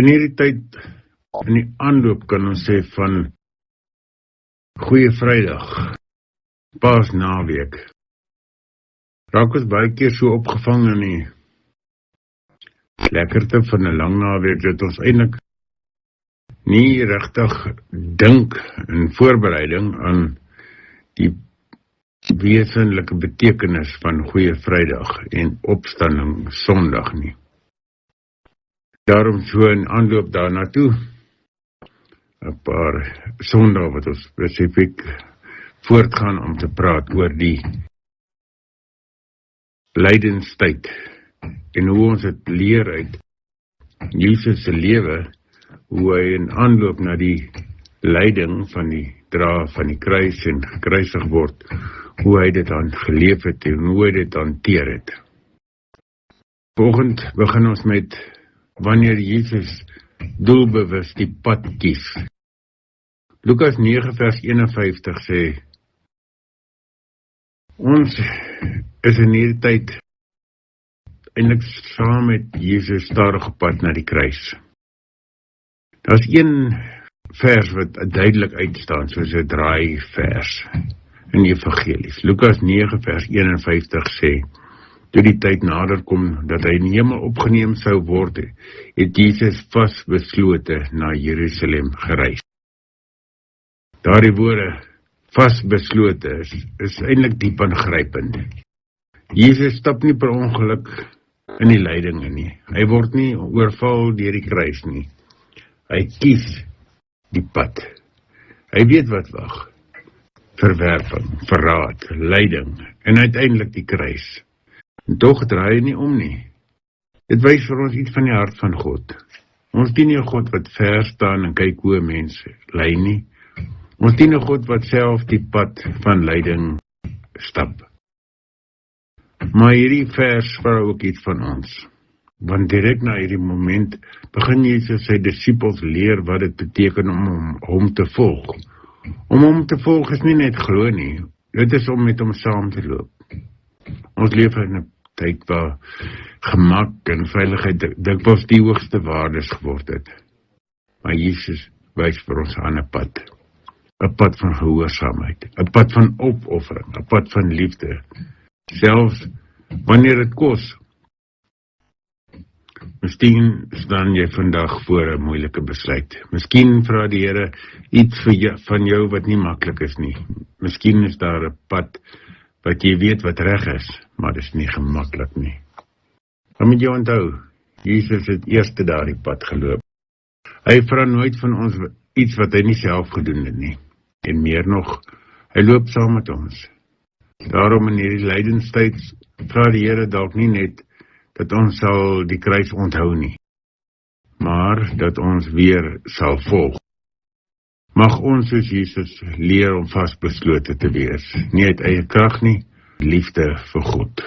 In hierdie tyd, in die aanloop kan ons sê van Goeie Vrydag, Paasnaweek, raak ons baie keer so opgevang in die lekkerte van 'n lang naweek, dat ons eintlik nie regtig dink in voorbereiding aan die wesenlike betekenis van Goeie Vrydag en opstanding Sondag nie. Daarom so in aanloop daarna toe, 'n paar Sondae wat ons spesifiek voortgaan om te praat oor die lydenstyd en hoe ons het leer uit Jesus se lewe, hoe hy in aanloop na die lyding van die dra van die kruis en gekruisig word, hoe hy dit aan geleef het en hoe hy dit hanteer het. Vanoggend begin ons met wanneer Jesus doelbewus die pad kies. Lukas 9 vers 51 sê, ons is in hierdie tyd eintlik saam met Jesus stadig op pad na die kruis. Daar's een vers wat duidelik uitstaan, soos 'n draai vers in die evangelies. Lukas 9 vers 51 sê, toe die tyd nader kom dat hy in die hemel opgeneem sou word, het Jesus vasbeslote na Jerusalem gereis. Daardie woorde, vasbeslote, is eintlik diep aangrypend. Jesus stap nie per ongeluk in die lydinge nie. Hy word nie oorval deur die kruis nie. Hy kies die pad. Hy weet wat wag. Verwerping, verraad, lyding en uiteindelik die kruis. En tog draai hy nie om nie. Dit wys vir ons iets van die hart van God. Ons dien nie 'n God wat ver staan en kyk hoe mense ly nie. Ons dien 'n God wat self die pad van lyding stap. Maar hierdie vers vra ook iets van ons. Want direk na hierdie moment begin Jesus sy disippels leer wat dit beteken om hom te volg. Om hom te volg is nie net glo nie, dit is om met hom saam te loop. Ons leef in 'n tyd waar gemak en veiligheid dikwels die hoogste waardes geword het. Maar Jesus wys vir ons aan 'n pad. 'n pad van gehoorsaamheid, 'n pad van opoffering, 'n pad van liefde. Selfs wanneer dit kos. Miskien staan jy vandag voor 'n moeilike besluit. Miskien vra die Here iets van jou wat nie maklik is nie. Miskien is daar 'n pad wat jy weet wat reg is, maar dit is nie gemaklik nie. Dan moet jy onthou, Jesus het eers daardie pad geloop. Hy vra nooit van ons iets wat hy nie self gedoen het nie. En meer nog, hy loop saam met ons. Daarom in hierdie lydenstyd vra die Here dalk nie net dat ons sal die kruis onthou nie, maar dat ons weer sal volg. Mag ons soos Jesus leer om vasbeslote te wees, nie uit eie krag nie, liefde vir God.